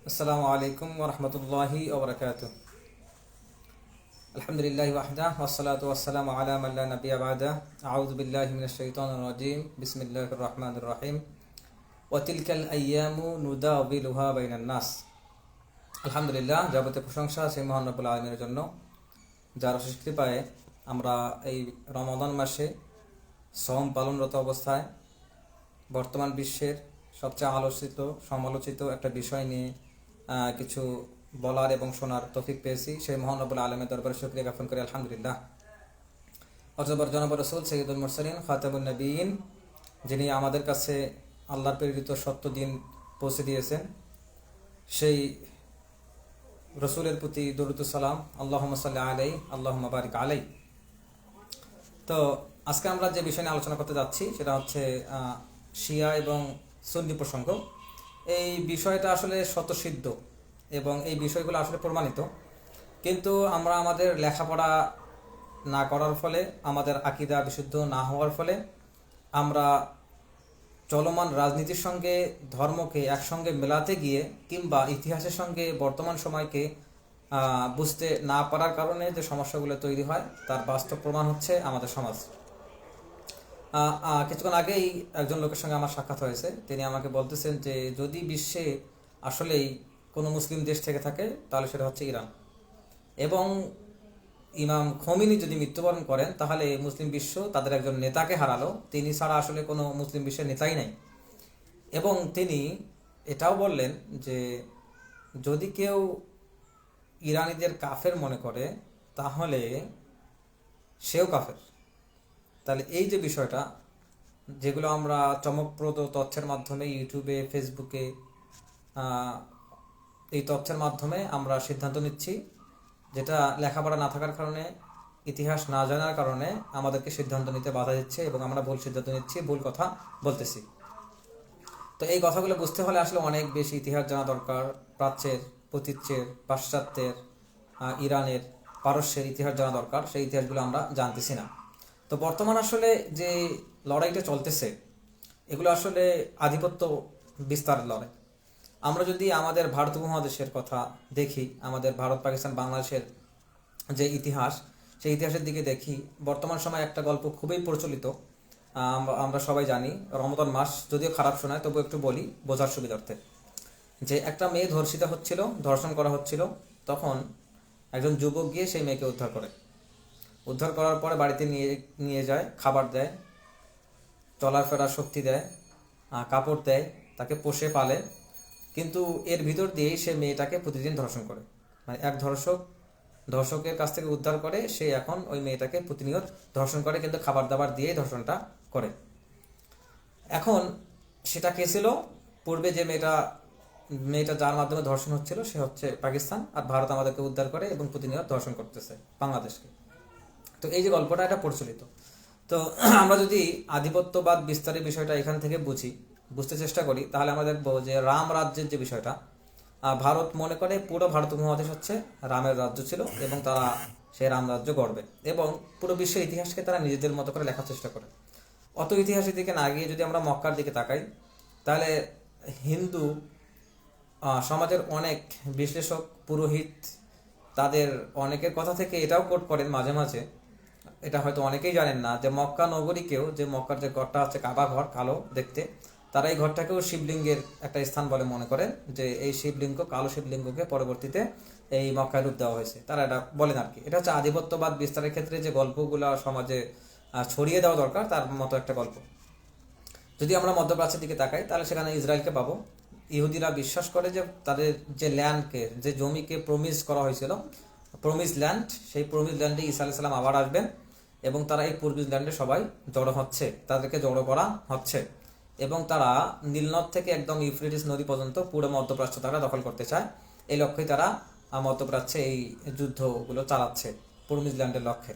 আসসালামু আলাইকুম ওয়া রাহমাতুল্লাহি ওয়া বারাকাতুহু। আলহামদুলিল্লাহি ওয়াহদা ওয়াসসালাতু ওয়াসসালামু আলা মান লা নাবিয়্যা বা'দা। আউযু বিল্লাহি মিনাশ শাইতানির রাজীম। বিসমিল্লাহির রাহমানির রাহিম। ওয়া তিলকাল আইয়ামু নুদাবিলুহা বাইনান নাস। আলহামদুলিল্লাহ, যাবতীয় প্রশংসা সেই মহান রব্বুল আলামিনের জন্য, যার অশেষ কৃপায় আমরা এই রমাদান মাসে সওম পালনরত অবস্থায় বর্তমান বিশ্বের সবচেয়ে আলোচিত সমালোচিত একটা বিষয় নিয়ে কিছু বলার এবং শোনার তৌফিক পেয়েছি। সেই মহান রব্বুল আলামিনের দরবারে শুকরিয়া জ্ঞাপন করি আলহামদুলিল্লাহ। অতঃপর জনাব রাসূল সাইয়্যিদুল মুরসালিন খাতামুন নবিয়্যিন, যিনি আমাদের কাছে আল্লাহর প্রেরিত সত্য দিন পৌঁছে দিয়েছেন, সেই রসুলের প্রতি দরুদ সালাম, আল্লাহুম্মা সাল্লি আলাইহি আল্লাহুম্মা বারিক আলাইহি। তো আজকে আমরা যে বিষয় নিয়ে আলোচনা করতে যাচ্ছি সেটা হচ্ছে শিয়া এবং সুন্নি প্রসঙ্গ। এই বিষয়টা আসলে স্বতঃসিদ্ধ এবং এই বিষয়গুলো আসলে প্রমাণিত, কিন্তু আমরা আমাদের লেখাপড়া না করার ফলে, আমাদের আকীদা বিশুদ্ধ না হওয়ার ফলে আমরা চলমান রাজনীতির সঙ্গে ধর্মকে একসঙ্গে মেলাতে গিয়ে কিংবা ইতিহাসের সঙ্গে বর্তমান সময়কে বুঝতে না পারার কারণে যে সমস্যাগুলো তৈরি হয় তার বাস্তব প্রমাণ হচ্ছে আমাদের সমাজ। কিছুক্ষণ আগেই একজন লোকের সঙ্গে আমার সাক্ষাৎ হয়েছে। তিনি আমাকে বলতেছেন যে যদি বিশ্বে আসলেই কোনো মুসলিম দেশ থেকে থাকে তাহলে সেটা হচ্ছে ইরান, এবং ইমাম খোমেনি যদি মৃত্যুবরণ করেন তাহলে মুসলিম বিশ্ব তাদের একজন নেতাকে হারালো, তিনি ছাড়া আসলে কোনো মুসলিম বিশ্বের নেতাই নাই। এবং তিনি এটাও বললেন যে যদি কেউ ইরানিদের কাফের মনে করে তাহলে সেও কাফের। তাহলে এই যে বিষয়টা, যেগুলো আমরা চমকপ্রদ তথ্যের মাধ্যমে ইউটিউবে, ফেসবুকে এই তথ্যের মাধ্যমে আমরা সিদ্ধান্ত নিচ্ছি, যেটা লেখাপড়া না থাকার কারণে, ইতিহাস না জানার কারণে আমাদেরকে সিদ্ধান্ত নিতে বাধা দিচ্ছে এবং আমরা ভুল সিদ্ধান্ত নিচ্ছি, ভুল কথা বলতেছি। তো এই কথাগুলো বুঝতে হলে আসলে অনেক বেশি ইতিহাস জানা দরকার। প্রাচ্যের, পতীচ্যের, পাশ্চাত্যের, ইরানের, পারস্যের ইতিহাস জানা দরকার। সেই ইতিহাসগুলো আমরা জানতেছি না। তো বর্তমান আসলে যে লড়াইটা চলতেছে, এগুলো আসলে আধিপত্য বিস্তারের লড়াই। আমরা যদি আমাদের ভারত উপমহাদেশের কথা দেখি, আমাদের ভারত, পাকিস্তান, বাংলাদেশের যে ইতিহাস, সেই ইতিহাসের দিকে দেখি, বর্তমান সময়ে একটা গল্প খুবই প্রচলিত, আমরা সবাই জানি। রমজান মাস যদিও খারাপ শোনায়, তবু একটু বলি বোঝার সুবিধার্থে। যে একটা মেয়ে ধর্ষিতা হচ্ছিল, ধর্ষণ করা হচ্ছিল, তখন একজন যুবক গিয়ে সেই মেয়েকে উদ্ধার করে। উদ্ধার করার পরে বাড়িতে নিয়ে নিয়ে যায়, খাবার দেয়, চলার ফেরার শক্তি দেয়, কাপড় দেয়, তাকে পোষে পালে। কিন্তু এর ভিতর দিয়েই সে মেয়েটাকে প্রতিদিন ধর্ষণ করে। মানে এক ধর্ষকের কাছ থেকে উদ্ধার করে, সে এখন ওই মেয়েটাকে প্রতিনিয়ত ধর্ষণ করে, কিন্তু খাবার দাবার দিয়েই ধর্ষণটা করে। এখন সেটা কে ছিল? পূর্বে যে মেয়েটা যার মাধ্যমে ধর্ষণ হচ্ছিল সে হচ্ছে পাকিস্তান, আর ভারত আমাদেরকে উদ্ধার করে এবং প্রতিনিয়ত ধর্ষণ করতেছে বাংলাদেশকে। তো এই যে গল্পটা, এটা প্রচলিত। তো আমরা যদি আধিপত্যবাদ বিস্তারের বিষয়টা এখান থেকে বুঝতে চেষ্টা করি, তাহলে আমরা দেখবো যে রাম রাজ্যের যে বিষয়টা, ভারত মনে করে পুরো ভারত উপমহাদেশ হচ্ছে রামের রাজ্য ছিল এবং তারা সেই রাম রাজ্য গড়বে, এবং পুরো বিশ্বের ইতিহাসকে তারা নিজেদের মতো করে লেখার চেষ্টা করে। অত ইতিহাসের দিকে না গিয়ে যদি আমরা মক্কার দিকে তাকাই, তাহলে হিন্দু সমাজের অনেক বিশ্লেষক, পুরোহিত, তাদের অনেকের কথা থেকে এটাও কোট করেন মাঝে মাঝে, এটা হয়তো অনেকেই জানেন না, যে মক্কা নগরীকেও, যে মক্কার যে ঘরটা হচ্ছে কাবা ঘর, কালো দেখতে, তারা এই ঘরটাকেও শিবলিঙ্গের একটা স্থান বলে মনে করেন, যে এই শিবলিঙ্গ, কালো শিবলিঙ্গকে পরবর্তীতে এই মক্কায় রূপ দেওয়া হয়েছে। তারা এটা বলেন আর কি। এটা হচ্ছে আধিপত্যবাদ বিস্তারের ক্ষেত্রে যে গল্পগুলো সমাজে ছড়িয়ে দেওয়া দরকার, তার মতো একটা গল্প। যদি আমরা মধ্যপ্রাচ্যের দিকে তাকাই, তাহলে সেখানে ইসরায়েলকে পাবো। ইহুদিরা বিশ্বাস করে যে তাদের যে ল্যান্ডকে, যে জমিকে প্রমিস করা হয়েছিল, প্রমিস ল্যান্ড, সেই প্রমিস ল্যান্ডে ঈসা আলাইহিস সালাম আবার আসবেন, এবং তারা এই প্রমিস ল্যান্ডে সবাই জড়ো হচ্ছে, তাদেরকে জড়ো করা হচ্ছে, এবং তারা নীলনদ থেকে একদম ইউফ্রেটিস নদী পর্যন্ত পুরো মধ্যপ্রাচ্য তারা দখল করতে চায়। এই লক্ষ্যে তারা মধ্যপ্রাচ্যে এই যুদ্ধগুলো চালাচ্ছে, প্রমিস ল্যান্ডের লক্ষ্যে।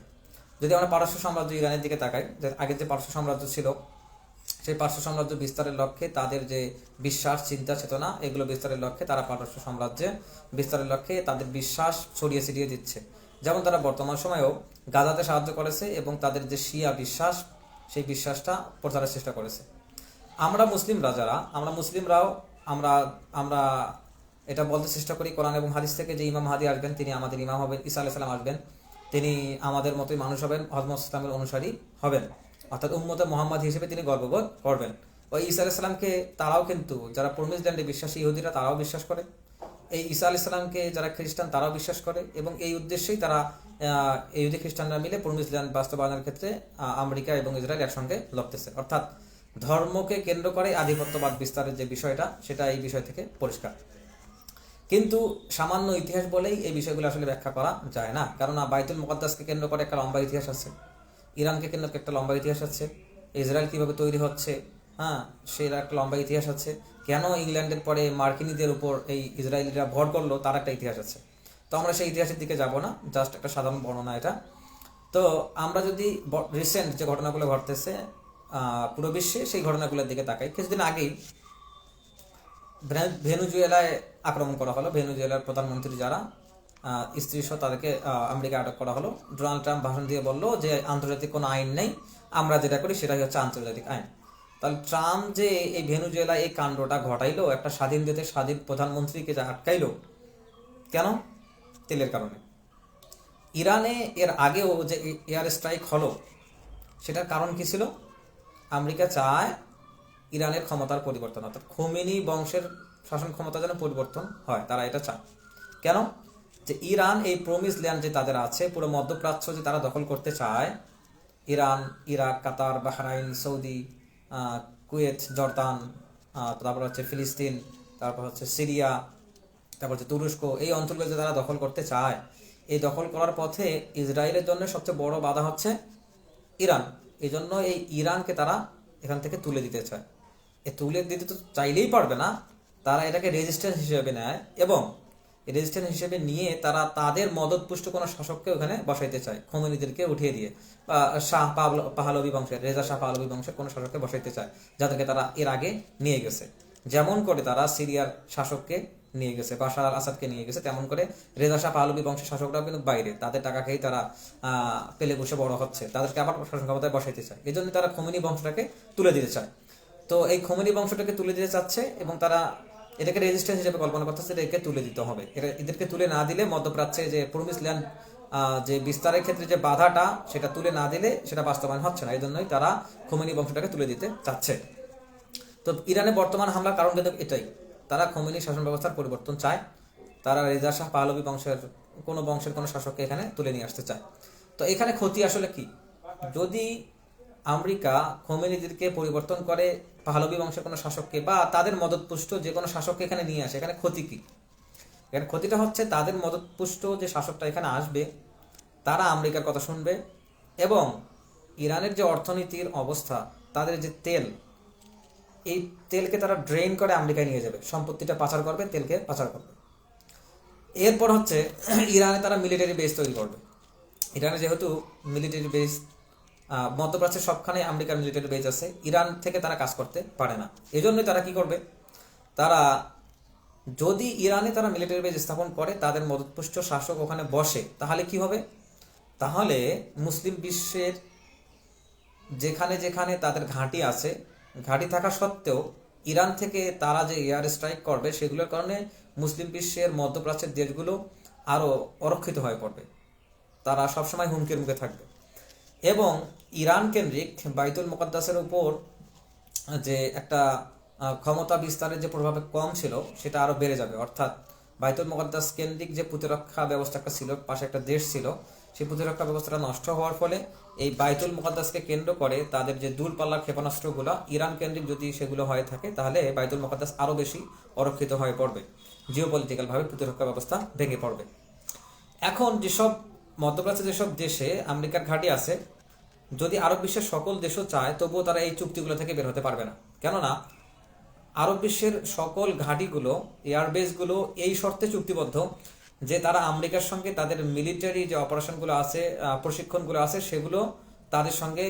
যদি আমরা পারস্য সাম্রাজ্য, ইরানের দিকে তাকাই, যে আগের যে পারস্য সাম্রাজ্য ছিল, সেই পারস্য সাম্রাজ্য বিস্তারের লক্ষ্যে তাদের যে বিশ্বাস, চিন্তা, চেতনা, এগুলো বিস্তারের লক্ষ্যে তারা পারস্য সাম্রাজ্যে বিস্তারের লক্ষ্যে তাদের বিশ্বাস ছড়িয়ে ছিটিয়ে দিচ্ছে। যেমন তারা বর্তমান সময়েও গাজাতে সাহায্য করেছে এবং তাদের যে শিয়া বিশ্বাস, সেই বিশ্বাসটা প্রচারের চেষ্টা করেছে। আমরা মুসলিমরাও আমরা আমরা এটা বলতে চেষ্টা করি কোরআন এবং হাদিস থেকে, যে ইমাম মাহদী আসবেন, তিনি আমাদের ইমাম হবেন, ঈসা আলাইহিস সালাম আসবেন, তিনি আমাদের মতোই মানুষ হবেন, হযরত ইসলামের অনুসারী হবেন, অর্থাৎ উম্মতে মুহাম্মদ হিসেবে তিনি গর্ববোধ করবেন। ওই ঈসা আলাইহিস সালামকে তারাও কিন্তু, যারা প্রমিস ল্যান্ডে বিশ্বাসী ইহুদিরা তারাও বিশ্বাস করে, এই ঈসা আলাইহিস সালামকে যারা খ্রিস্টান তারাও বিশ্বাস করে, এবং এই উদ্দেশ্যেই তারা ইহুদি খ্রিস্টানরা মিলে প্রমিস ল্যান্ড বাস্তবায়নের ক্ষেত্রে আমেরিকা এবং ইসরায়েল একসঙ্গে লড়তেছে। অর্থাৎ ধর্মকে কেন্দ্র করে আধিপত্যবাদ বিস্তারের যে বিষয়টা, সেটা এই বিষয় থেকে পরিষ্কার। কিন্তু সামান্য ইতিহাস বলেই এই বিষয়গুলো আসলে ব্যাখ্যা করা যায় না, কারণ বাইতুল মুকাদ্দাসকে কেন্দ্র করে একটা লম্বা ইতিহাস আছে, ইরানকে কেন্দ্র করে একটা লম্বা ইতিহাস আছে, ইসরায়েল কিভাবে তৈরি হচ্ছে, হ্যাঁ, সেটা একটা লম্বা ইতিহাস আছে, কেন ইংল্যান্ডের পরে মার্কিনীদের উপর এই ইসরায়েলিরা ভর করলো তার একটা ইতিহাস আছে। তো আমরা সেই ইতিহাসের দিকে যাব না, জাস্ট একটা সাধারণ বর্ণনা এটা। তো আমরা যদি রিসেন্ট যে ঘটনাগুলো ঘটতেছে পুরো বিশ্বে, সেই ঘটনাগুলোর দিকে তাকাই। কিছুদিন আগেই ভেনেজুয়েলায় আক্রমণ করা হলো, ভেনেজুয়েলার প্রধানমন্ত্রী যারা স্ত্রী সহ তাদেরকে আমেরিকা আটক করা হলো। ডোনাল্ড ট্রাম্প ভাষণ দিয়ে বললো যে আন্তর্জাতিক কোনো আইন নেই, আমরা যেটা করি সেটাই হচ্ছে আন্তর্জাতিক আইন। তাহলে ট্রাম্প যে এই ভেনেজুয়েলায় এই কাণ্ডটা ঘটাইলো, একটা স্বাধীন দেশের স্বাধীন প্রধানমন্ত্রীকে যে আটকাইলো, কেন? তেলের কারণে। ইরানে এর আগেও যে এয়ার স্ট্রাইক হলো, সেটার কারণ কি ছিল? আমেরিকা চায় ইরানের ক্ষমতার পরিবর্তন, অর্থাৎ খোমেনি বংশের শাসন ক্ষমতা যেন পরিবর্তন হয়, তারা এটা চায়। কেন? যে ইরান এই প্রমিস ল্যান্ড যে তাদের আছে, পুরো মধ্যপ্রাচ্য যে তারা দখল করতে চায়, ইরান, ইরাক, কাতার, বাহরাইন, সৌদি, কুয়েত, জর্দান, তারপর হচ্ছে ফিলিস্তিন, তারপর হচ্ছে সিরিয়া, তারপর হচ্ছে তুরস্ক, এই অঞ্চলগুলো যে তারা দখল করতে চায়, এই দখল করার পথে ইসরায়েলের জন্য সবচেয়ে বড় বাধা হচ্ছে ইরান। এই জন্য এই ইরানকে তারা এখান থেকে তুলে দিতে চায়। এ তুলে দিতে তো চাইলেই পারবে না, তারা এটাকে রেজিস্ট্যান্স হিসেবে নেয়, এবং রেজিস্ট্যান্স হিসেবে নিয়ে তারা তাদের মদতপুষ্ট কোনো শাসককে ওখানে বসাইতে চায়, খোমেনিদেরকে উঠিয়ে দিয়ে, শাহ পাহলভি বংশের, রেজা শাহ পাহলভি বংশের কোনো শাসককে বসাইতে চায়, যাদেরকে তারা এর আগে নিয়ে গেছে। যেমন করে তারা সিরিয়ার শাসককে নিয়ে গেছে, বাশার আল আসাদকে নিয়ে গেছে, তেমন করে রেজা শাহ পাহলভি বংশের শাসকরাও কিন্তু বাইরে, তাদের টাকা খেয়েই তারা পেলে বসে বড় হচ্ছে, তাদেরকে আবার শাসন ক্ষমতায় বসাইতে চায়। এই জন্য তারা খোমেনি বংশটাকে তুলে দিতে চায়। তো এই খোমেনি বংশটাকে তুলে দিতে চাচ্ছে, এবং তারা এটাকে রেজিস্ট্যান্স হিসেবে কল্পনা করতেছে, এদেরকে তুলে দিতে হবে। এদেরকে তুলে না দিলে মধ্যপ্রাচ্যে যে প্রমিস ল্যান্ড যে বিস্তারের ক্ষেত্রে যে বাধাটা, সেটা তুলে না দিলে সেটা বাস্তবায়ন হচ্ছে না। এই জন্যই তারা খোমেনি বংশটাকে তুলে দিতে চাচ্ছে। তো ইরানে বর্তমান হামলার কারণ কিন্তু এটাই, তারা খোমেনি শাসন ব্যবস্থার পরিবর্তন চায়, তারা রেজা শাহ পাহলভি বংশের কোনো শাসককে এখানে তুলে নিয়ে আসতে চায়। তো এখানে ক্ষতি আসলে কি? যদি আমেরিকা খোমেনিদেরকে পরিবর্তন করে পাহলভি বংশের কোনো শাসককে বা তাদের মদতপুষ্ট যে কোনো শাসককে এখানে নিয়ে আসে, এখানে ক্ষতি কি? এখানে ক্ষতিটা হচ্ছে তাদের মদতপুষ্ট যে শাসকটা এখানে আসবে, তারা আমেরিকার কথা শুনবে, এবং ইরানের যে অর্থনীতির অবস্থা, তাদের যে তেল, এই তেলকে তারা ড্রেন করে আমেরিকায় নিয়ে যাবে, সম্পত্তিটা পাচার করবে, তেলকে পাচার করবে। এরপর হচ্ছে ইরানে তারা মিলিটারি বেস তৈরি করবে। ইরানে যেহেতু মিলিটারি বেস, মধ্যপ্রাচ্যের সবখানে আমেরিকার মিলিটারি বেস আছে, ইরান থেকে তারা কাজ করতে পারে না। এই জন্যই তারা কি করবে? তারা যদি ইরানে তারা মিলিটারি বেস স্থাপন করে, তাদের মদতপুষ্ট শাসক ওখানে বসে, তাহলে কি হবে? তাহলে মুসলিম বিশ্বের যেখানে যেখানে তাদের ঘাঁটি আছে, ঘাঁটি থাকা সত্ত্বেও ইরান থেকে তারা যে এয়ার স্ট্রাইক করবে, সেগুলোর কারণে মুসলিম বিশ্বের মধ্যপ্রাচ্যের দেশগুলো আরও অরক্ষিত হয়ে পড়বে, তারা সবসময় হুমকির মুখে থাকবে। এবং ইরান কেন্দ্রিক বাইতুল মুকাদ্দাসের উপর যে একটা ক্ষমতা বিস্তারের যে প্রভাব কম ছিল, সেটা আরও বেড়ে যাবে। অর্থাৎ বাইতুল মুকাদ্দাস কেন্দ্রিক যে প্রতিরক্ষা ব্যবস্থা একটা ছিল, পাশে একটা দেশ ছিল, সেই প্রতিরক্ষা ব্যবস্থাটা নষ্ট হওয়ার ফলে এই বাইতুল মুকাদ্দাসকে কেন্দ্র করে তাদের যে দূরপাল্লার ক্ষেপণাস্ত্রগুলো ইরান কেন্দ্রিক যদি সেগুলো হয়ে থাকে, তাহলে বাইতুল মুকাদ্দাস আরও বেশি অরক্ষিত হয়ে পড়বে, জিওপলিটিক্যালভাবে প্রতিরক্ষা ব্যবস্থা ভেঙে পড়বে। এখন যেসব মধ্যপ্রাচ্যে যেসব দেশে আমেরিকার ঘাঁটি আছে, যদি আরব বিশ্বের সকল দেশও চায়, তবুও তারা এই চুক্তিগুলো থেকে বের হতে পারবে না। কেননা আরব বিশ্বের সকল ঘাঁটিগুলো, এয়ারবেসগুলো এই শর্তে চুক্তিবদ্ধ যে তারা আমেরিকার সঙ্গে তাদের মিলিটারি যে অপারেশনগুলো আছে, প্রশিক্ষণগুলো আছে, সেগুলো তাদের সঙ্গে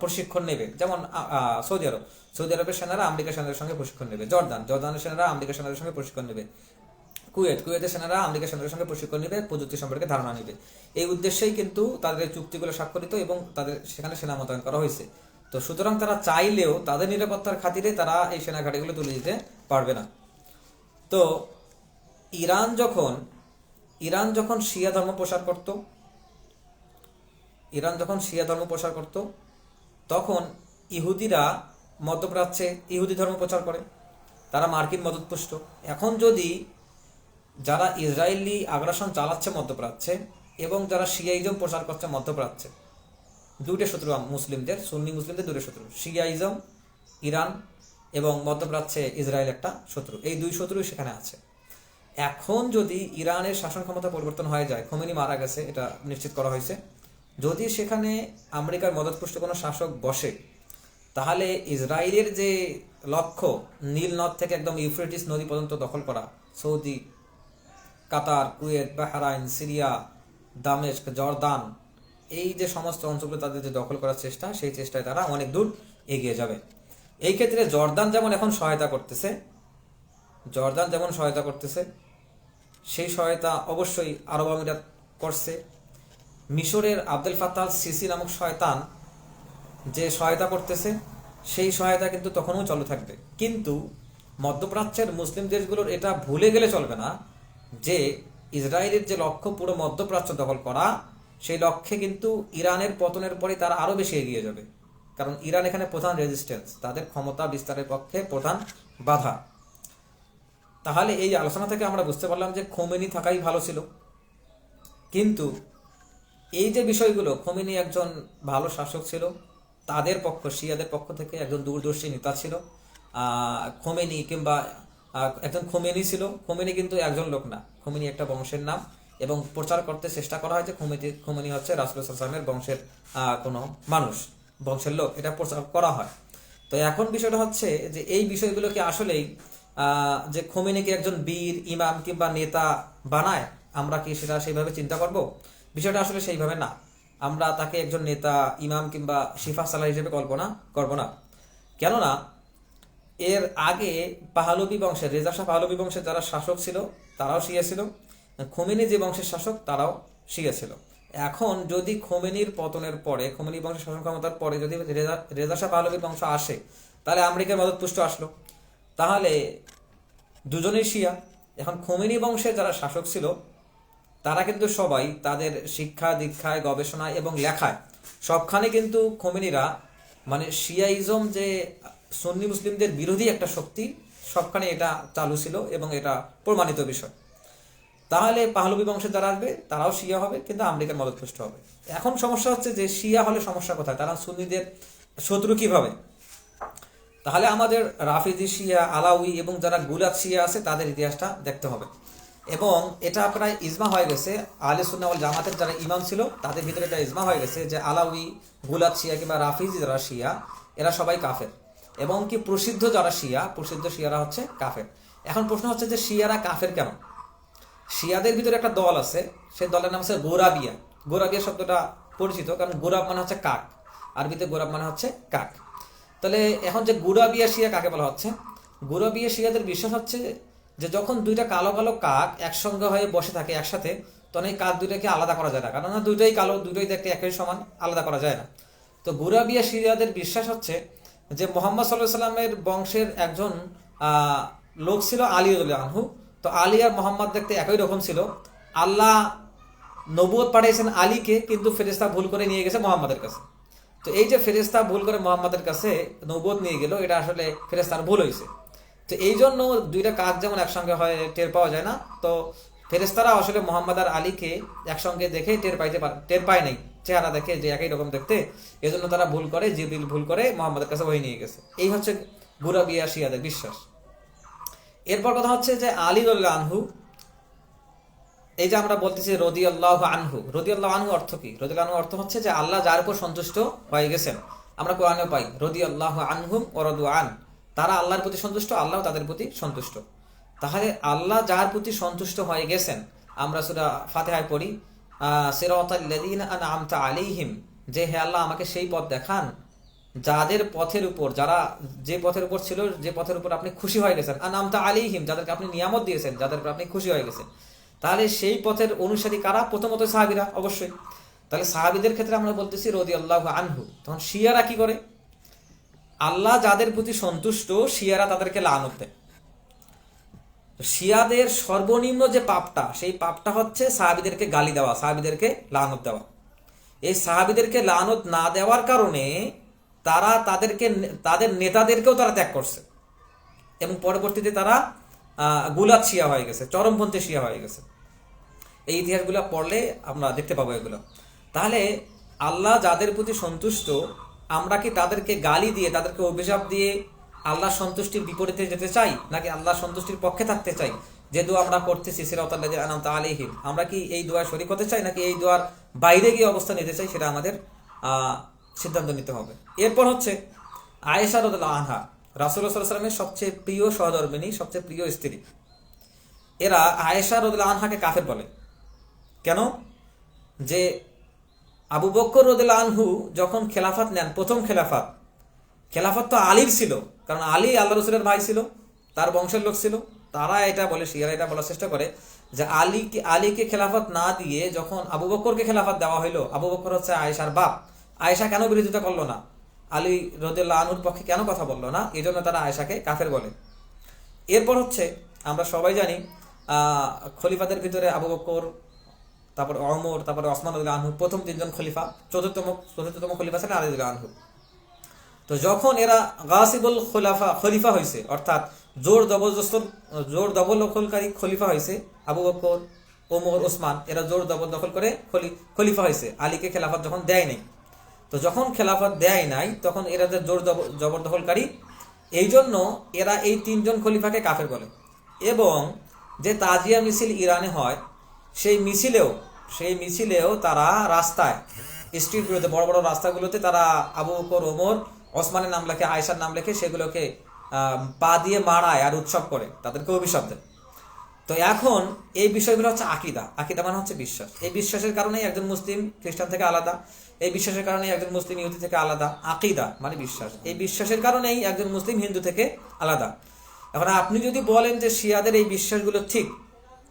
প্রশিক্ষণ নেবে। যেমন সৌদি আরবের সেনারা আমেরিকার সেনাদের সঙ্গে প্রশিক্ষণ নেবে, জর্দানের সেনারা আমেরিকার সেনাদের সঙ্গে প্রশিক্ষণ নেবে, কুয়েতের সেনারা আমেরিকার সেনাদের সঙ্গে প্রশিক্ষণ নেবে, প্রযুক্তি সম্পর্কে ধারণা নেবে। এই উদ্দেশ্যেই কিন্তু তাদের চুক্তিগুলো স্বাক্ষরিত এবং তাদের সেখানে সেনা মোতায়েন করা হয়েছে। তো সুতরাং তারা চাইলেও তাদের নিরাপত্তার খাতিরে তারা এই সেনা ঘাঁটিগুলো তুলে দিতে পারবে না। তো ইরান যখন ইরান যখন শিয়া ধর্ম প্রসার করত ইরান যখন শিয়া ধর্ম প্রসার করত তখন ইহুদিরা মধ্যপ্রাচ্যে ইহুদি ধর্ম প্রচার করে, তারা মার্কিন মদতপুষ্ট। এখন যদি যারা ইসরায়েলি আগ্রাসন চালাচ্ছে মধ্যপ্রাচ্যে এবং যারা শিয়াইজম প্রচার করছে মধ্যপ্রাচ্যে, দুইটা শত্রু মুসলিমদের, সুন্নি মুসলিমদের দুটো শত্রু, শিয়াইজম ইরান এবং মধ্যপ্রাচ্যে ইসরায়েল একটা শত্রু, এই দুই শত্রু সেখানে আছে। এখন যদি ইরানের শাসন ক্ষমতা পরিবর্তন হয়ে যায়, খোমেনি মারা গেছে এটা নিশ্চিত করা হয়েছে, যদি সেখানে আমেরিকার মদতপুষ্ট কোনো শাসক বসে, তাহলে ইসরায়েলের যে লক্ষ্য নীল নদ থেকে একদম ইউফ্রেটিস নদী পর্যন্ত দখল করা, সৌদি, কাতার, কুয়েত, বাহরাইন, সিরিয়া, দামেস্ক, জর্দান, এই যে সমস্ত অঞ্চলগুলো তাদের যে দখল করার চেষ্টা, সেই চেষ্টায় তারা অনেক দূর এগিয়ে যাবে। এই ক্ষেত্রে জর্দান যেমন এখন সহায়তা করতেছে, সেই সহায়তা অবশ্যই আরব আমিরাত করছে। মিশরের আব্দুল ফাত্তাহ আল সিসি নামক শয়তান যে সহায়তা করতেছে, সেই সহায়তা কিন্তু তখনও চালু থাকবে। কিন্তু মধ্যপ্রাচ্যের মুসলিম দেশগুলোর এটা ভুলে গেলে চলবে না যে ইসরায়েলের যে লক্ষ্য পুরো মধ্যপ্রাচ্য দখল করা, সেই লক্ষ্যে কিন্তু ইরানের পতনের পরে তারা আরো বেশি এগিয়ে যাবে। কারণ ইরান এখানে প্রধান রেজিস্ট্যান্স, তাদের ক্ষমতা বিস্তারের পক্ষে প্রধান বাধা। তাহলে এই আলোচনা থেকে আমরা বুঝতে পারলাম যে খোমেনি থাকাই ভালো ছিল। কিন্তু এই যে বিষয়গুলো, খোমেনি একজন ভালো শাসক ছিল, তাদের পক্ষ, শিয়াদের পক্ষ থেকে একজন দূরদর্শী নেতা ছিল। খোমেনি কিংবা একজন খোমেনি ছিল। খোমেনি কিন্তু একজন লোক না, খোমেনি একটা বংশের নাম, এবং প্রচার করতে চেষ্টা করা হয় যে খোমেনি হচ্ছে রাসূল সাল্লাল্লাহু আলাইহি ওয়াসাল্লামের বংশের কোনো মানুষ, বংশের লোক, এটা প্রচার করা হয়। তো এখন বিষয়টা হচ্ছে যে এই বিষয়গুলোকে আসলেই যে খোমেনিকে একজন বীর, ইমাম কিংবা নেতা বানায়, আমরা কি সেটা সেইভাবে চিন্তা করব? বিষয়টা আসলে সেইভাবে না। আমরা তাকে একজন নেতা, ইমাম কিংবা শিফা সালাহ হিসেবে কল্পনা করব না। কেননা এর আগে পাহলবি বংশের, রেজা শাহ পাহলবি বংশের যারা শাসক ছিল তারাও শিয়া ছিল, খোমেনি যে বংশের শাসক তারাও শিয়া ছিল। এখন যদি খোমেনির পতনের পরে, খোমেনি বংশের শাসন ক্ষমতার পরে যদি রেজা শাহ পাহলবির বংশ আসে, তাহলে আমেরিকার মদতপুষ্ট আসলো, তাহলে দুজনেই শিয়া। এখন খোমেনি বংশের যারা শাসক ছিল তারা কিন্তু সবাই তাদের শিক্ষা দীক্ষায়, গবেষণায় এবং লেখায় সবখানে কিন্তু খোমেনিরা, মানে শিয়াইজম যে সুন্নি মুসলিমদের বিরোধী একটা শক্তি, সবখানে এটা চালু ছিল এবং এটা প্রমাণিত বিষয়। তাহলে পাহলবি বংশের যারা আসবে তারাও শিয়া হবে, কিন্তু আমেরিকার মদতপুষ্ট হবে। এখন সমস্যা হচ্ছে যে শিয়া হলে সমস্যা কোথায়? তারা সুন্নিদের শত্রু কিভাবে? তাহলে আমাদের রাফিজি শিয়া, আলাউই এবং যারা গুলাত শিয়া আছে তাদের ইতিহাসটা দেখতে হবে। এবং এটা প্রায় ইজমা হয়ে গেছে, আহলে সুন্নাহ ওয়াল জামাতের যারা ইমাম ছিল তাদের ভিতরে এটা ইজমা হয়ে গেছে যে আলাউই, গুলাত শিয়া কিংবা রাফিজি যারা শিয়া, এরা সবাই কাফের। এবং কি প্রসিদ্ধ যারা শিয়া, প্রসিদ্ধ শিয়ারা হচ্ছে কাফের। এখন প্রশ্ন হচ্ছে যে শিয়ারা কাফের কেন? শিয়াদের ভিতরে একটা দল আছে, সেই দলের নাম হচ্ছে গোরাবিয়া। গোরাবিয়া শব্দটা পরিচিত, কারণ গোরাব মানে হচ্ছে কাক, আরবিতে গোরাব মানে হচ্ছে কাক। তাহলে এখন যে গুরাবিয়া শিয়া কাকে বলা হচ্ছে? গুরাবিয়া শিয়াদের বিশ্বাস হচ্ছে যে যখন দুইটা কালো কালো কাক একসঙ্গে হয়ে বসে থাকে একসাথে, তখন এই কাক দুইটাকে আলাদা করা যায় না, কারণ দুইটাই কালো, দুইটাই দেখতে একই সমান, আলাদা করা যায় না। তো গুরাবিয়া শিয়াদের বিশ্বাস হচ্ছে যে মুহাম্মদ সাল্লাল্লাহু আলাইহি ওয়াসাল্লামের বংশের একজন লোক ছিল আলী রাদিয়াল্লাহু আনহু। তো আলী আর মোহাম্মদ দেখতে একই রকম ছিল। আল্লাহ নবুয়ত পাঠিয়েছেন আলীকে, কিন্তু ফেরেশতা ভুল করে নিয়ে গেছে মোহাম্মদের কাছে। তো এই যে ফেরেশতা ভুল করে মোহাম্মদের কাছে নবুয়ত নিয়ে গেল, এটা আসলে ফেরেশতার ভুল হয়েছে। তো এই জন্য দুইটা কাক যেমন একসঙ্গে হয় টের পাওয়া যায় না, তো ফেরেশতারা আসলে মোহাম্মদ আর আলীকে একসঙ্গে দেখে টের পায় নাই, চেহারা দেখে যে একই রকম দেখতে, এজন্য তারা ভুল করে, জিবরিল ভুল করে মোহাম্মদের কাছে ওহী নিয়ে গেছে। এই হচ্ছে গুরাবিয়া শিয়াদের বিশ্বাস। এরপর কথা হচ্ছে যে আলী রাদিয়াল্লাহু আনহু, এই যে আমরা বলতেছি রাদিয়াল্লাহু আনহু, রাদিয়াল্লাহু আনহু অর্থ কি? রাদিয়াল্লাহু আনহু অর্থ হচ্ছে যে আল্লাহ যার উপর সন্তুষ্ট হয়ে গেছেন। আমরা কোরআনেও পাই রাদিয়াল্লাহু আনহুম ওয়া রাদু আন, তারা আল্লাহর প্রতি সন্তুষ্ট, আল্লাহ তাদের প্রতি সন্তুষ্ট। তাহলে আল্লাহ যার প্রতি সন্তুষ্ট হয়ে গেছেন, আমরা সূরা ফাতিহায় পড়ি সিরাতাল লাযিনা আনআমতা আলাইহিম, যে হে আল্লাহ আমাকে সেই পথ দেখান যাদের পথের উপর, যারা যে পথের উপর ছিল, যে পথের উপর আপনি খুশি হয়ে গেছেন, আনআমতা আলাইহিম, যাদেরকে আপনি নিয়ামত দিয়েছেন, যাদের উপর আপনি খুশি হয়ে গেছেন। তাহলে সেই পথের অনুসারী কারা? প্রথমত সাহাবীরা, অবশ্যই। তাহলে সাহাবীদের ক্ষেত্রে আমরা বলতেছি রাদিয়াল্লাহু আনহু। তখন শিয়ারা কি করে? আল্লাহ যাদের প্রতি সন্তুষ্ট, শিয়ারা তাদেরকে লানত দেয়। শিয়াদের সর্বনিম্ন যে পাপটা, সেই পাপটা হচ্ছে সাহাবীদেরকে গালি দেওয়া, সাহাবীদেরকে লানত দেওয়া। এই সাহাবীদেরকে লানত না দেওয়ার কারণে তারা তাদের নেতাদেরকেও তারা ত্যাগ করছে, এবং পরবর্তীতে তারা গুলাত শিয়া হয়ে গেছে, চরমপন্থী শিয়া হয়ে গেছে। এই ইতিহাসগুলো পড়লে আমরা দেখতে পাবো এগুলো। তাহলে আল্লাহ যাদের প্রতি সন্তুষ্ট, আমরা কি তাদেরকে গালি দিয়ে, তাদেরকে অভিশাপ দিয়ে আল্লাহ সন্তুষ্টির বিপরীতে যেতে চাই, নাকি আল্লাহ সন্তুষ্টির পক্ষে থাকতে চাই? যে দোয়া আমরা করতেছি সিরাতাল্লাযিনা আনআমতা আলাইহিম, আমরা কি এই দোয়া শরীক হতে চাই, নাকি এই দোয়ার বাইরে গিয়ে অবস্থান নিতে চাই? সেটা আমাদের সিদ্ধান্ত নিতে হবে। এরপর হচ্ছে আয়েশা রাদিয়াল্লাহু আনহা, রাসূলুল্লাহ সাল্লাল্লাহু আলাইহি ওয়াসাল্লামের সবচেয়ে প্রিয় সহধর্মিণী, সবচেয়ে প্রিয় স্ত্রী। এরা আয়েশা রাদিয়াল্লাহু আনহাকে কাফের বলে। কেন? যে আবু বকর রাদিয়াল্লাহু আনহু যখন খেলাফত নেন, প্রথম খেলাফত তো আলীর ছিল, কারণ আলী আল্লাহ রসুলের ভাই ছিল, তার বংশের লোক ছিল। তারা এটা বলে, শিয়ারা এটা বলার চেষ্টা করে যে আলীকে খেলাফত না দিয়ে যখন আবু বকরকে খেলাফত দেওয়া হইলো, আবু বকর হচ্ছে আয়েশার বাপ, আয়েশা কেন বিরোধিতা করলো না, আলী রাদিয়াল্লাহু আনহুর পক্ষে কেন কথা বললো না, এই জন্য তারা আয়েশাকে কাফের বলে। এরপর হচ্ছে আমরা সবাই জানি খলিফাদের ভিতরে আবু বকর, তারপরে ওমর, তারপরে ওসমান রাদিয়াল্লাহু আনহু, প্রথম তিনজন খলিফা। চতুর্থতম খলিফা ছিলেন আলী রাদিয়াল্লাহু আনহু। তো যখন এরা গাসিবুল খলিফা হয়েছে, অর্থাৎ জোর দখলকারী খলিফা হয়েছে, আবু বকর, ওমর, ওসমান, এরা জোর দখল করে খলিফা হয়েছে, আলীকে খেলাফত যখন দেয় নাই। তো যখন খেলাফত দেয় নাই, তখন এরা যে জোর জবরদখলকারী, এই জন্য এরা এই তিনজন খলিফাকে কাফের বলে। এবং যে তাজিয়া মিছিল ইরানে হয়, সেই মিছিলেও তারা রাস্তায়, স্ট্রিটগুলোতে, বড় বড় রাস্তাগুলোতে তারা আবু বকর, ওমর, ওসমানের নাম লেখে, আয়েশার নাম লেখে, সেগুলোকে পা দিয়ে মারায় আর উৎসব করে, তাদেরকে অভিশাপ দেয়। তো এখন এই বিষয়গুলো হচ্ছে আকিদা মানে হচ্ছে বিশ্বাস। এই বিশ্বাসের কারণেই একজন মুসলিম খ্রিস্টান থেকে আলাদা, এই বিশ্বাসের কারণেই একজন মুসলিম ইহুদি থেকে আলাদা। আকিদা মানে বিশ্বাস, এই বিশ্বাসের কারণেই একজন মুসলিম হিন্দু থেকে আলাদা। এখন আপনি যদি বলেন যে শিয়াদের এই বিশ্বাসগুলো ঠিক,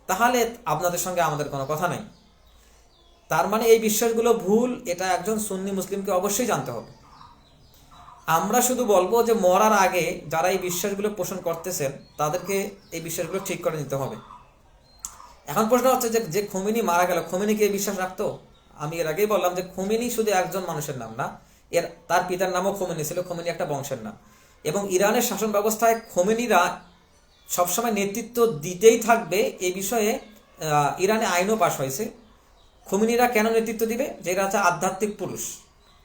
তাহলে আপনাদের সঙ্গে আমাদের কোনো কথা নাই। তার মানে এই বিশ্বাসগুলো ভুল, এটা একজন সুন্নি মুসলিমকে অবশ্যই জানতে হবে। আমরা শুধু বলবো যে মরার আগে যারা এই বিশ্বাসগুলো পোষণ করতেছেন, তাদেরকে এই বিশ্বাসগুলো ঠিক করে নিতে হবে। এখন প্রশ্ন হচ্ছে যে খোমেনি মারা গেল, খোমেনি কি এই বিশ্বাস রাখতো? আমি এর আগেই বললাম যে খোমেনি শুধু একজন মানুষের নাম না, তার পিতার নামও খোমেনি ছিল, খোমেনি একটা বংশের নাম। এবং ইরানের শাসন ব্যবস্থায় খোমেনিরা সবসময় নেতৃত্ব দিতেই থাকবে, এই বিষয়ে ইরানে আইনও পাশ হয়েছে। খোমেনিরা কেন নেতৃত্ব দিবে? যে এরা হচ্ছে আধ্যাত্মিক পুরুষ।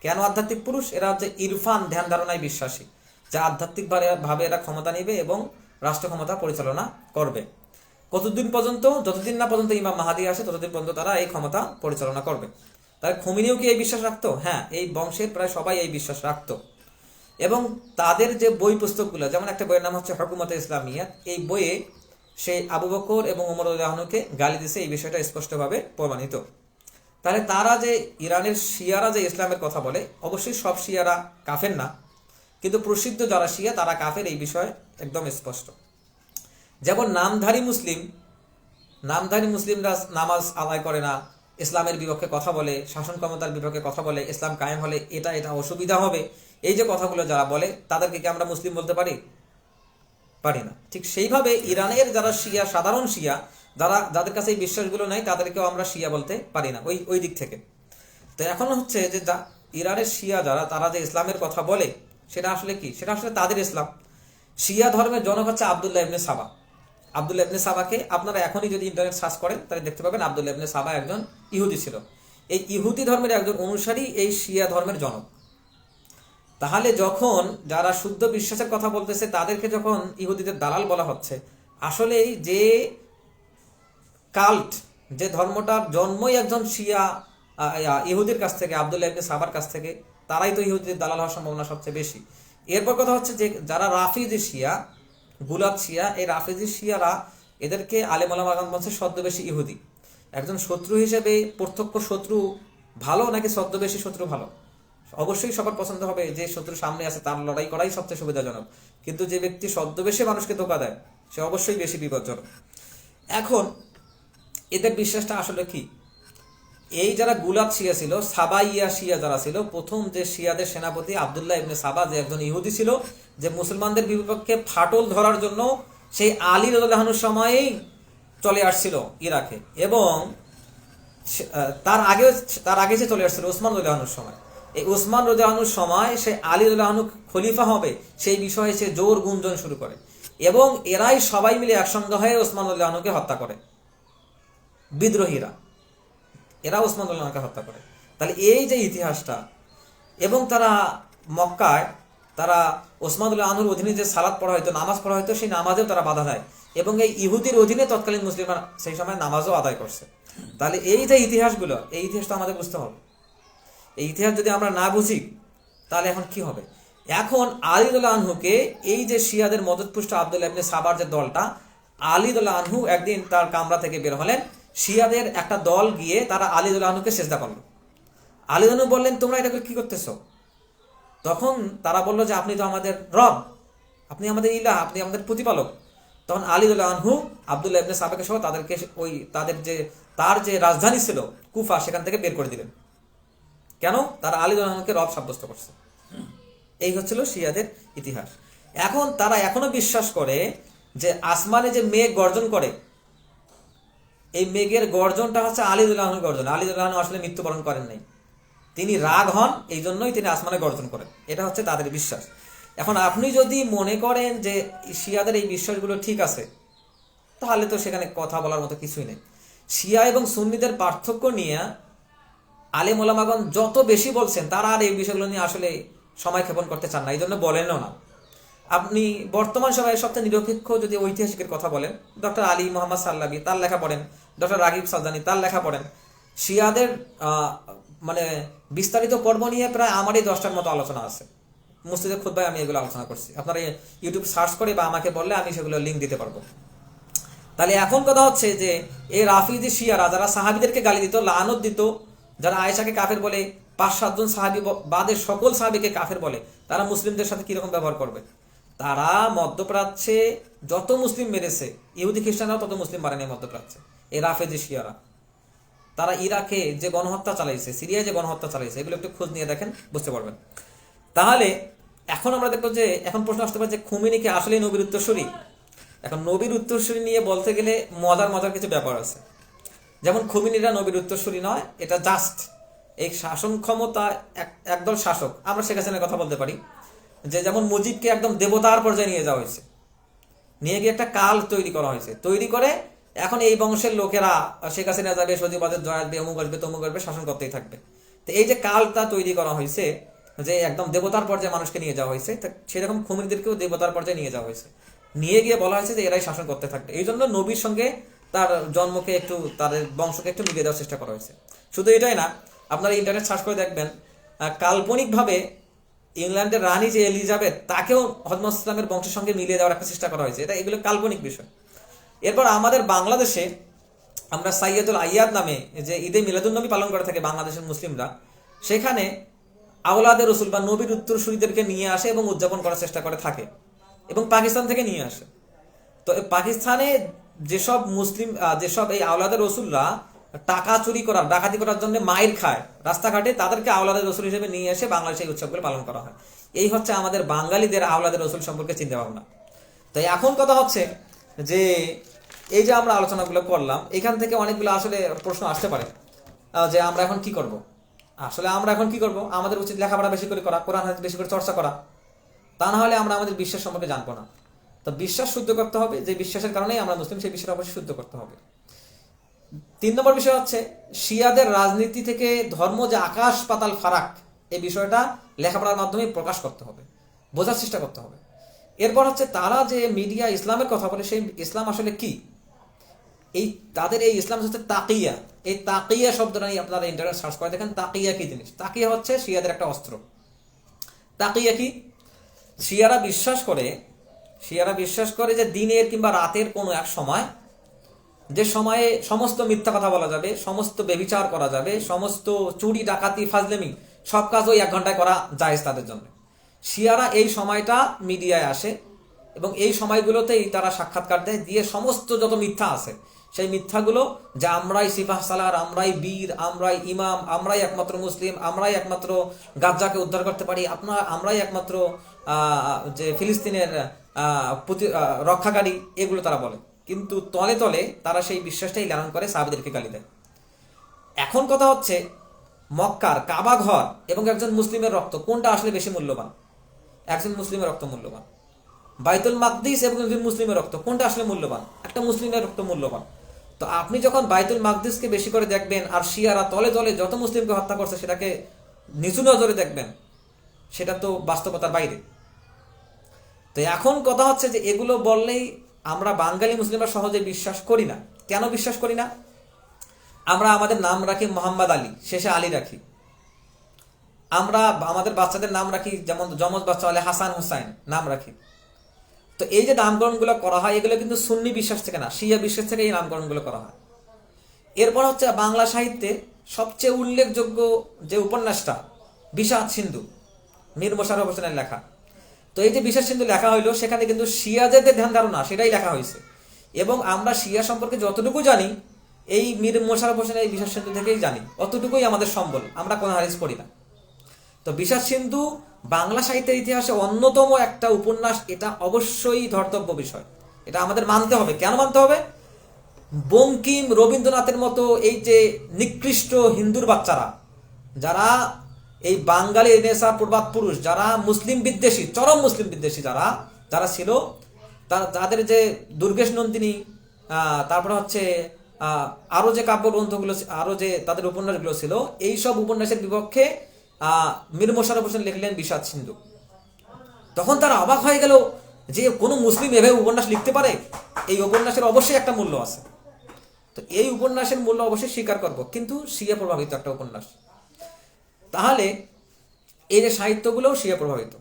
কেন আধ্যাত্মিক পুরুষ? এরা হচ্ছে ইরফান, ধ্যান ধারণায় বিশ্বাসী, যা আধ্যাত্মিকভাবে এরা ক্ষমতা নেবে এবং রাষ্ট্র ক্ষমতা পরিচালনা করবে। কতদিন পর্যন্ত? যতদিন না পর্যন্ত ইমাম মাহাদি আসে, ততদিন পর্যন্ত তারা এই ক্ষমতা পরিচালনা করবে। তাই খোমেনিও কি এই বিশ্বাস রাখতো? হ্যাঁ, এই বংশের প্রায় সবাই এই বিশ্বাস রাখতো। এবং তাদের যে বই পুস্তকগুলো, যেমন একটা বইয়ের নাম হচ্ছে হুকুমতে ইসলামিয়া, এই বইয়ে সেই আবু বকর এবং ওমর রাদিয়াল্লাহু আনহুকে গালি দিছে, এই বিষয়টা স্পষ্টভাবে প্রমাণিত। তাহলে তারা যে ইরানের শিয়ারা যে ইসলামের কথা বলে, অবশ্যই সব শিয়ারা কাফের না, কিন্তু প্রসিদ্ধ যারা শিয়া তারা কাফের, এই বিষয়ে একদম স্পষ্ট। যেমন নামধারী মুসলিমরা নামাজ আদায় করে না, ইসলামের বিপক্ষে কথা বলে, শাসন ক্ষমতার বিপক্ষে কথা বলে, ইসলাম কায়েম হলে এটা অসুবিধা হবে, এই যে কথাগুলো যারা বলে, তাদেরকে কি আমরা মুসলিম বলতে পারি না? ঠিক সেইভাবে ইরানের যারা শিয়া, সাধারণ শিয়া, যাদের কাছে এই বিশ্বাসগুলো নাই, তাদেরকেও আমরা শিয়া বলতে পারি না ওই দিক থেকে। তো এখন হচ্ছে যে ইরানের শিয়া যারা, তারা যে ইসলামের কথা বলে, সেটা আসলে কি? সেটা আসলে তাদের ইসলাম। শিয়া ধর্মের জনক হচ্ছে আব্দুল্লাহ ইবনে সাবা। আব্দুল্লাহ ইবনে সাবাকে আপনারা এখনই যদি ইন্টারনেট সার্চ করেন, তাহলে দেখতে পাবেন আব্দুল্লাহ ইবনে সাবা একজন ইহুদি ছিল। এই ইহুদি ধর্মের একজন অনুসারী এই শিয়া ধর্মের জনক। তাহলে যখন যারা শুদ্ধ বিশ্বাসের কথা বলতেছে, তাদেরকে যখন ইহুদিদের দালাল বলা হচ্ছে, আসলে যে কাল্ট, যে ধর্মটার জন্মই একজন শিয়া ইহুদির কাছ থেকে, আব্দুল্লাহ ইবনে সাবার কাছ থেকে, তারাই তো ইহুদিদের দালাল হওয়ার সম্ভাবনা সবচেয়ে বেশি। এরপর কথা হচ্ছে যে যারা রাফিজি শিয়া, গুলাত শিয়া, এই রাফিজি শিয়ারা, এদেরকে আলেম ওলামাগণ বলছে ছদ্মবেশী ইহুদি। একজন শত্রু হিসেবে প্রত্যক্ষ শত্রু ভালো নাকি ছদ্মবেশী শত্রু ভালো? অবশ্যই সবার পছন্দ হবে যে শত্রু সামনে আছে তার লড়াই করাই সবচেয়ে সুবিধাজনক, কিন্তু যে ব্যক্তি ছদ্মবেশে মানুষকে ধোঁকা দেয়, সে অবশ্যই বেশি বিপজ্জনক। এখন এদের বিশ্বাসটা আসলে কি? এই যারা গুলাত শিয়া ছিল, সাবাইয়া শিয়া যারা ছিল, প্রথম যে শিয়াদের সেনাপতি আব্দুল্লাহ ইবনে সাবা, যে একজন ইহুদি ছিল, যে মুসলমানদের বিপক্ষে ফাটল ধরার জন্য সেই আলী রাদিয়াল্লাহু আনহুর সময়েই চলে আসছিল ইরাকে, এবং তার আগে সে চলে আসছিল ওসমান রাদিয়াল্লাহু আনহুর সময়। এই ওসমান রাদিয়াল্লাহু আনহুর সময় সে আলী রাদিয়াল্লাহু আনহু খলিফা হবে সেই বিষয়ে সে জোর গুঞ্জন শুরু করে, এবং এরাই সবাই মিলে একসঙ্গে হয়ে ওসমান রাদিয়াল্লাহু আনহুকে হত্যা করে। বিদ্রোহীরা এরা ওসমান রাদিয়াল্লাহু আনহুকে হত্যা করে। তাহলে এই যে ইতিহাসটা, এবং তারা মক্কায় তারা ওসমান রাদিয়াল্লাহু আনহুর অধীনে যে সালাত পড়া হয়তো, নামাজ পড়া হয়তো, সেই নামাজেও তারা বাধা দেয়, এবং এই ইহুদির অধীনে তৎকালীন মুসলিমরা সেই সময় নামাজও আদায় করছে। তাহলে এই যে ইতিহাসগুলো, এই ইতিহাসটা আমাদের বুঝতে হবে। এই ইতিহাস যদি আমরা না বুঝি তাহলে এখন কি হবে? এখন আলী রাদিয়াল্লাহু আনহুকে এই যে শিয়াদের মদতপুষ্ট আব্দুল্লাহ ইবনে সাবার যে দলটা, আলী রাদিয়াল্লাহু আনহু একদিন তার কামরা থেকে বের হলেন, শিয়াদের একটা দল গিয়ে তারা আলী রাদিয়াল্লাহু আনহুকে সিজদা করলো। আলী রাদিয়াল্লাহু আনহু বললেন, তোমরা এটা কি করতেছো? তখন তারা বললো যে আপনি তো আমাদের রব, আপনি আমাদের ইলাহ, আপনি আমাদের প্রতিপালক। তখন আলী রাদিয়াল্লাহু আনহু আব্দুল্লাহ ইবনে সাবাকে সহ তাদেরকে তার যে রাজধানী ছিল কুফা, সেখান থেকে বের করে দিলেন। কেন? তারা আলী রাদিয়াল্লাহু আনহুকে রব সাব্যস্ত করছে। এই হচ্ছিল শিয়াদের ইতিহাস। এখন তারা এখনো বিশ্বাস করে যে আসমানে যে মেঘ গর্জন করে, এই মেঘের গর্জনটা হচ্ছে আলী রাদিয়াল্লাহু আনহুর গর্জন। আলী রাদিয়াল্লাহু আনহু আসলে মৃত্যুবরণ করেন নাই, তিনি রাগ হন, এই জন্যই তিনি আসমানে গর্জন করেন। এটা হচ্ছে তাদের বিশ্বাস। এখন আপনি যদি মনে করেন যে শিয়াদের এই বিশ্বাসগুলো ঠিক আছে, তাহলে তো সেখানে কথা বলার মতো কিছুই নেই। শিয়া এবং সুন্নিদের পার্থক্য নিয়ে আলেম ওলামাগণ যত বেশি বলছেন, তারা আর এই বিষয়গুলো নিয়ে আসলে সময় ক্ষেপণ করতে চান না, এই জন্য বলেনও না। আপনি বর্তমান সময়ে সবচেয়ে নিরপেক্ষ যদি ঐতিহাসিকের কথা বলেন, ডক্টর আলী মোহাম্মদ সাল্লাবি, তার লেখা পড়েন, ডক্টর রাগিব সালদানি, তার লেখা পড়েন। শিয়াদের মানে বিস্তারিত পর্ব নিয়ে প্রায় আমারই 10টার মতো আলোচনা আছে। মসজিদের খুতবায় আমি এগুলো আলোচনা করছি। আপনারা ইউটিউব সার্চ করে বা আমাকে বললে আমি সেগুলো লিঙ্ক দিতে পারবো। তাহলে এখন কথা হচ্ছে যে এই রাফিজি শিয়ারা যারা সাহাবিদেরকে গালি দিত, লানত দিত, যারা আয়েশাকে কাফের বলে, 5-7 জন সাহাবি বাদে সকল সাহাবিকে কাফের বলে, তারা মুসলিমদের সাথে কিরকম ব্যবহার করবে? তারা মধ্যপ্রাচ্যে যত মুসলিম মেরেছে, ইহুদি খ্রিস্টানরাও তত মুসলিম মারেনি মধ্যপ্রাচ্যে। এই রাফিজি শিয়ারা তারা ইরাকে যে গণহত্যা চালাইছে, সিরিয়ায় যে গণহত্যা চালাইছে, এগুলো একটু খোঁজ নিয়ে দেখেন, বুঝতে পারবেন। তাহলে এখন আমরা দেখবো যে এখন প্রশ্ন আসতে পারে যে খুমেনি কি আসলে নবীর উত্তরসূরি? এখন নবীর উত্তরসূরি নিয়ে বলতে গেলে মজার কিছু ব্যাপার আছে। যেমন খুমেনিরা নবীর উত্তরসূরি নয়, এটা জাস্ট এই শাসন ক্ষমতা একদল শাসক। আমরা শেখ হাসিনার কথা বলতে পারি যে যেমন মুজিবকে একদম দেবতার পর্যায়ে নিয়ে যাওয়া হয়েছে, নিয়ে গিয়ে একটা কাল তৈরি করা হয়েছে, তৈরি করে এখন এই বংশের লোকেরা শেখ হাসিনা যাবে, সজীবাদের জয় আসবে, অমুক আসবে, তমুক আসবে, শাসন করতেই থাকবে। তো এই যে কালটা তৈরি করা হয়েছে, যে একদম দেবতার পর্যায়ে মানুষকে নিয়ে যাওয়া হয়েছে, সেরকম খুমেনিদেরকেও দেবতার পর্যায়ে নিয়ে যাওয়া হয়েছে, নিয়ে গিয়ে বলা হয়েছে যে এরাই শাসন করতে থাকবে। এই জন্য নবীর সঙ্গে তার জন্মকে একটু, তাদের বংশকে একটু মিলিয়ে দেওয়ার চেষ্টা করা হয়েছে। শুধু এটাই না, আপনারা ইন্টারনেট সার্চ করে দেখবেন, কাল্পনিকভাবে ইংল্যান্ডের রানী যে এলিজাবেথ, তাকেও হযরত ইসলামের বংশের সঙ্গে মিলিয়ে দেওয়ার একটা চেষ্টা করা হয়েছে। এগুলো কাল্পনিক বিষয়। এরপর আমাদের বাংলাদেশে আমরা সাইয়্যদুল আইয়াদ নামে যে ঈদে মিলাদুন্নবী পালন করে থাকে বাংলাদেশের মুসলিমরা, সেখানে আওলাদে রসুল বা নবীর উত্তরসূরিদেরকে নিয়ে আসে এবং উদযাপন করার চেষ্টা করে থাকে, এবং পাকিস্তান থেকে নিয়ে আসে। তো পাকিস্তানে যেসব মুসলিম, যেসব এই আওলাদে রসুলরা টাকা চুরি করার, ডাকাতি করার জন্য মাইর খায় রাস্তাঘাটে, তাদেরকে আওলাদে রসুল হিসেবে নিয়ে এসে বাংলাদেশে এই উৎসবগুলো পালন করা হয়। এই হচ্ছে আমাদের বাঙালিদের আওলাদে রসুল সম্পর্কে চিন্তা ভাবনা। তো এখন কথা হচ্ছে যে এই যে আমরা আলোচনাগুলো করলাম, এখান থেকে অনেকগুলো আসলে প্রশ্ন আসতে পারে যে আমরা এখন কি করব। আসলে আমরা এখন কি করব? আমাদের উচিত লেখাপড়া বেশি করে করা, কোরআন হাদিস বেশি করে চর্চা করা। তা না হলে আমরা আমাদের বিশ্বাস সম্পর্কে জানবো না। তো বিশ্বাস শুদ্ধ করতে হবে, যে বিশ্বাসের কারণেই আমরা মুসলিম, সেই বিশ্বাস অবশ্যই শুদ্ধ করতে হবে। 3 নম্বর বিষয় হচ্ছে শিয়াদের রাজনীতি থেকে ধর্ম যে আকাশ পাতাল ফারাক, এই বিষয়টা লেখাপড়ার মাধ্যমে প্রকাশ করতে হবে, বোঝার চেষ্টা করতে হবে। এরপর হচ্ছে তারা যে মিডিয়া ইসলামের কথা বলে, সেই ইসলাম আসলে কি, এই তাদের এই ইসলাম হচ্ছে তাকিয়া। এই তাকিয়া শব্দটা নিয়ে আপনারা ইন্টারনেট সার্চ করে দেখেন, তাকিয়া কি জিনিস। তাকিয়া হচ্ছে শিয়াদের একটা অস্ত্র। তাকিয়া কি? শিয়ারা বিশ্বাস করে যে দিনের কিংবা রাতের কোনো এক সময়, যে সময়ে সমস্ত মিথ্যা কথা বলা যাবে, সমস্ত বেবিচার করা যাবে, সমস্ত চুরি ডাকাতি ফাজলেমি সব কাজ ওই 1 ঘন্টায় করা জায়েজ তাদের জন্য। শিয়ারা এই সময়টা মিডিয়ায় আসে এবং এই সময়গুলোতেই তারা সাক্ষাৎকার দেয়, দিয়ে সমস্ত যত মিথ্যা আছে সেই মিথ্যাগুলো, যে আমরাই সিপাহ সালার, আমরাই বীর, আমরাই ইমাম, আমরাই একমাত্র মুসলিম, আমরাই একমাত্র গাজ্জাকে উদ্ধার করতে পারি, আমরাই একমাত্র যে ফিলিস্তিনের রক্ষাকারী, এগুলো তারা বলে, কিন্তু তলে তলে তারা সেই বিশ্বাসটাই লালন করে, সাহাবীদেরকে গালি দেয়। এখন কথা হচ্ছে, মক্কার কাবা ঘর এবং একজন মুসলিমের রক্ত কোনটা আসলে বেশি মূল্যবান? একজন মুসলিমের রক্ত মূল্যবান। বাইতুল মাকদিস এবং একজন মুসলিমের রক্ত কোনটা আসলে মূল্যবান? একটা মুসলিমের রক্ত মূল্যবান। তো আপনি যখন বাইতুল মাকদিসকে বেশি করে দেখবেন আর শিয়ারা তলে তলে যত মুসলিমকে হত্যা করছে সেটাকে নিচু নজরে দেখবেন, সেটা তো বাস্তবতার বাইরে। তো এখন কথা হচ্ছে যে এগুলো বললেই আমরা বাঙালি মুসলিমরা সহজে বিশ্বাস করি না। কেন বিশ্বাস করি না? আমরা আমাদের নাম রাখি মোহাম্মদ আলী, শেষে আলী রাখি। আমরা আমাদের বাচ্চাদের নাম রাখি, যেমন যমজ বাচ্চা হলে হাসান হুসাইন নাম রাখি। তো এই যে নামকরণগুলো করা হয়, এগুলো কিন্তু সুন্নি বিশ্বাস থেকে না, শিয়া বিশ্বাস থেকে এই নামকরণগুলো করা হয়। এরপর হচ্ছে বাংলা সাহিত্যে সবচেয়ে উল্লেখযোগ্য যে উপন্যাসটা বিষাদ সিন্ধু, মীর মোশাররফ হোসেনের লেখা। তো এই যে বিষাদ সিন্ধু লেখা হইলো, সেখানে কিন্তু শিয়াদের ধ্যান ধারণা সেটাই লেখা হয়েছে। এবং আমরা শিয়া সম্পর্কে যতটুকু জানি এই মীর মোশাররফ হোসেনের এই বিষাদ সিন্ধু থেকেই জানি, অতটুকুই আমাদের সম্বল, আমরা কোনো হাদিস পড়ি না। তো বিষাদ সিন্ধু বাংলা সাহিত্যের ইতিহাসে অন্যতম একটা উপন্যাস, এটা অবশ্যই ধর্তব্য বিষয়, এটা আমাদের মানতে হবে। কেন মানতে হবে? বঙ্কিম, রবীন্দ্রনাথের মতো এই যে নিকৃষ্ট হিন্দুর বাচ্চারা, যারা এই বাঙালি রেনেসাঁ প্রবাদ পুরুষ, যারা মুসলিম বিদ্বেষী, চরম মুসলিম বিদ্বেষী যারা যারা ছিল, তাদের যে দুর্গেশ নন্দিনী, তারপরে হচ্ছে আরো যে কাব্যগ্রন্থগুলো, আরো যে তাদের উপন্যাসগুলো ছিল, এই সব উপন্যাসের বিপক্ষে মীর মোশাররফ হোসেন লিখলেন বিষাদ সিন্ধু। তখন তারা অবাক হয়ে গেল যে কোনো মুসলিম এভাবে উপন্যাস লিখতে পারে, এই উপন্যাসের অবশ্যই একটা মূল্য আছে। তো এই উপন্যাসের মূল্য অবশ্যই স্বীকার করব, কিন্তু শিয়া প্রভাবিত একটা উপন্যাস। তাহলে এই যে সাহিত্যগুলোও শিয়া প্রভাবিত।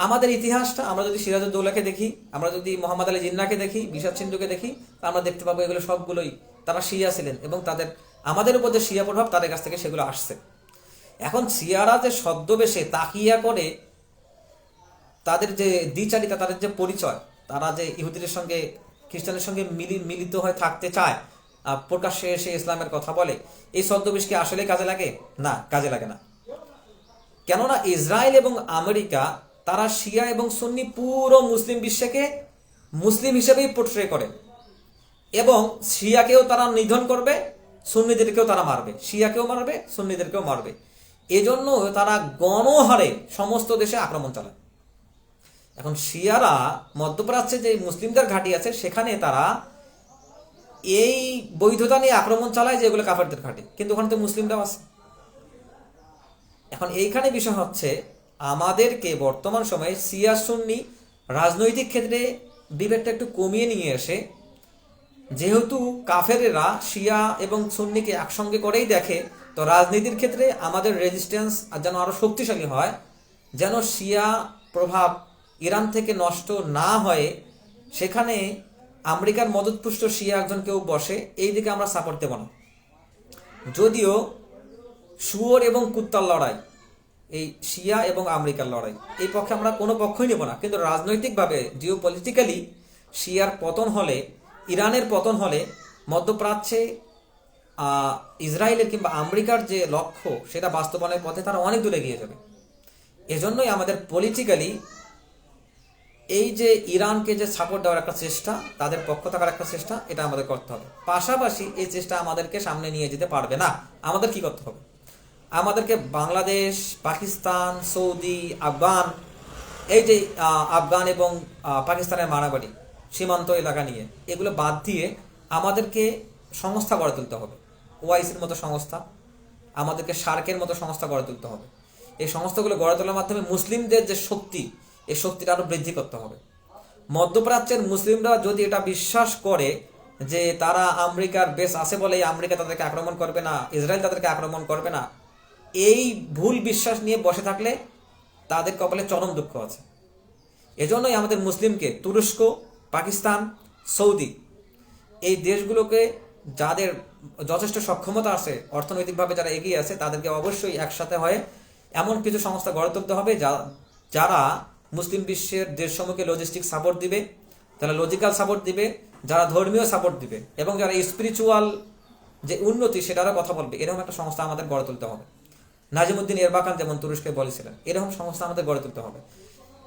আমাদের ইতিহাসটা আমরা যদি সিরাজউদ্দৌলাকে দেখি, আমরা যদি মোহাম্মদ আলী জিন্নাহকে দেখি, বিষাদ সিন্ধুকে দেখি, আমরা দেখতে পাবো এগুলো সবগুলোই তারা শিয়া ছিলেন, এবং তাদের আমাদের উপর যে শিয়া প্রভাব তাদের কাছ থেকে সেগুলো আসছে। এখন শিয়ারা যে ছদ্মবেশে তাকিয়া করে তাদের যে দ্বিচারিতা, তাদের যে পরিচয়, তারা যে ইহুদিদের সঙ্গে খ্রিস্টানের সঙ্গে মিলিত হয়ে থাকতে চায়, প্রকাশ্যে এসে ইসলামের কথা বলে, এই ছদ্মবেশ কি আসলে কাজে লাগে? না, কাজে লাগে না। কেননা ইসরায়েল এবং আমেরিকা তারা শিয়া এবং সুন্নি পুরো মুসলিম বিশ্বকে মুসলিম হিসেবেই পোট্রে করে, এবং শিয়াকেও তারা নিধন করবে, সুন্নিদেরকেও তারা মারবে, শিয়াকেও মারবে, সুন্নিদেরকেও মারবে। এজন্য তারা গণহারে সমস্ত দেশে আক্রমণ চালায়। এখন শিয়ারা মধ্যপ্রাচ্যে যে মুসলিমদের ঘাঁটি আছে, সেখানে তারা এই বৈধতা নিয়ে আক্রমণ চালায় যে এগুলো কাফেরদের ঘাঁটি, কিন্তু ওখানে তো মুসলিমরাও আছে। এখন এইখানে বিষয় হচ্ছে, আমাদেরকে বর্তমান সময়ে শিয়া সুন্নি রাজনৈতিক ক্ষেত্রে বিভেদটা একটু কমিয়ে নিয়ে এসে, যেহেতু কাফেরেরা শিয়া এবং সুন্নিকে একসঙ্গে করেই দেখে, তো রাজনীতির ক্ষেত্রে আমাদের রেজিস্ট্যান্স যেন আরো শক্তিশালী হয়, যেন শিয়া প্রভাব ইরান থেকে নষ্ট না হয়, সেখানে আমেরিকার মদতপুষ্ট শিয়া একজন কেউ বসে, এই দিকে আমরা সাপোর্ট দেব না। যদিও শুয়োর এবং কুত্তার লড়াই, এই শিয়া এবং আমেরিকার লড়াই, এই পক্ষে আমরা কোনো পক্ষই নেব না, কিন্তু রাজনৈতিকভাবে জিও পলিটিক্যালি শিয়ার পতন হলে, ইরানের পতন হলে, মধ্যপ্রাচ্যে ইসরায়েলের কিংবা আমেরিকার যে লক্ষ্য সেটা বাস্তবায়নের পথে তারা অনেক দূরে এগিয়ে যাবে। এজন্যই আমাদের পলিটিক্যালি এই যে ইরানকে যে সাপোর্ট দেওয়ার একটা চেষ্টা, তাদের পক্ষ থাকার একটা চেষ্টা, এটা আমাদের করতে হবে। পাশাপাশি এই চেষ্টা আমাদেরকে সামনে নিয়ে যেতে পারবে না। আমাদের কি করতে হবে? আমাদেরকে বাংলাদেশ, পাকিস্তান, সৌদি, আফগান, এই যে আফগান এবং পাকিস্তানের মারামারি সীমান্ত এলাকা নিয়ে, এগুলো বাদ দিয়ে আমাদেরকে সংস্থা গড়ে তুলতে হবে। ওআইসির মতো সংস্থা, আমাদেরকে সার্কের মতো সংস্থা গড়ে তুলতে হবে। এই সংস্থাগুলো গড়ে তোলার মাধ্যমে মুসলিমদের যে শক্তি, এই শক্তিটা আরো বৃদ্ধি করতে হবে। মধ্যপ্রাচ্যের মুসলিমরা যদি এটা বিশ্বাস করে যে তারা আমেরিকার বেস আছে বলে আমেরিকা তাদেরকে আক্রমণ করবে না, ইসরায়েল তাদেরকে আক্রমণ করবে না, এই ভুল বিশ্বাস নিয়ে বসে থাকলে তাদের কপালে চরম দুঃখ আছে। এজন্যই আমাদের মুসলিমকে তুরস্ক, পাকিস্তান, সৌদি, এই দেশগুলোকে, যাদের যথেষ্ট সক্ষমতা আছে, অর্থনৈতিকভাবে যারা এগিয়ে আছে, তাদেরকে অবশ্যই একসাথে হয়ে এমন কিছু সংস্থা গড়ে তুলতে হবে যারা মুসলিম বিশ্বের দেশসমূহকে লজিস্টিক সাপোর্ট দিবে, যারা লজিক্যাল সাপোর্ট দিবে, যারা ধর্মীয় সাপোর্ট দিবে, এবং যারা স্পিরিচুয়াল যে উন্নতি সেটারও কথা বলবে। এরকম একটা সংস্থা আমাদের গড়ে তুলতে হবে। নাজিমুদ্দিন এরবাকান যেমন তুরস্কে বলেছিলেন, এরকম সংস্থা আমাদের গড়ে তুলতে হবে।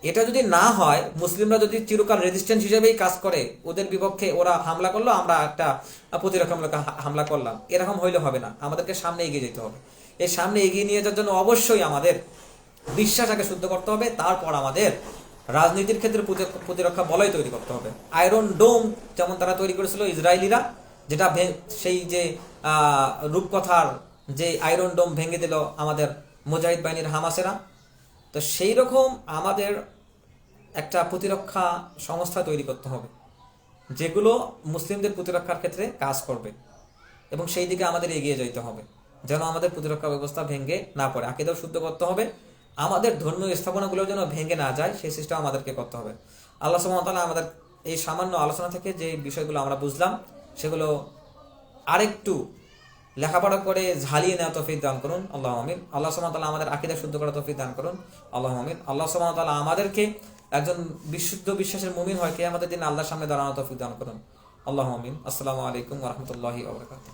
এটা যদি না হয়, মুসলিমরা যদি চিরকাল রেজিস্ট্যান্স হিসেবেই কাজ করে, ওদের বিপক্ষে ওরা হামলা করলো, আমরা একটা প্রতিরক্ষামূলক হামলা করলাম, এরকম হইলে হবে না। আমাদেরকে সামনে এগিয়ে যেতে হবে। এই সামনে এগিয়ে নিয়ে যাওয়ার জন্য অবশ্যই আমাদের বিশ্বাস আগে শুদ্ধ করতে হবে, তারপর আমাদের রাজনীতির ক্ষেত্রে প্রতিরক্ষা বলয় তৈরি করতে হবে। আয়রন ডোম যেমন তারা তৈরি করেছিল ইসরায়েলিরা, যেটা সেই যে রূপকথার যে আয়রন ডোম ভেঙে দিল আমাদের মুজাহিদ বাহিনীর হামাসেরা, তো সেই রকম আমাদের একটা প্রতিরক্ষা সংস্থা তৈরি করতে হবে যেগুলো মুসলিমদের প্রতিরক্ষার ক্ষেত্রে কাজ করবে, এবং সেই দিকে আমাদের এগিয়ে যেতে হবে যেন আমাদের প্রতিরক্ষা ব্যবস্থা ভেঙে না পড়ে। আকিদাও শুদ্ধ করতে হবে, আমাদের ধর্মীয় স্থাপনাগুলো যেন ভেঙে না যায় সেই চেষ্টা আমাদেরকে করতে হবে। আল্লাহ সুবহানাহু ওয়া তাআলা আমাদের এই সামান্য আলোচনা থেকে যে বিষয়গুলো আমরা বুঝলাম সেগুলো আরেকটু লেখাপড়া করে ঝালিয়ে নেওয়া তৌফিক দান করুন, আল্লাহ আমিন। আল্লাহ সুবহানাহু ওয়া তাআলা আমাদের আকীদা শুদ্ধ করার তৌফিক দান করুন, আল্লাহ আমিন। আল্লাহ সুবহানাহু ওয়া তাআলা আমাদেরকে একজন বিশুদ্ধ বিশ্বাসের মুমিন হয় কিয়ামতের দিন আল্লাহর সামনে দাঁড়ানো তৌফিক দান করুন, আল্লাহ আমিন। আসসালামু আলাইকুম ওয়া রাহমাতুল্লাহি ওয়া বারাকাতুহু।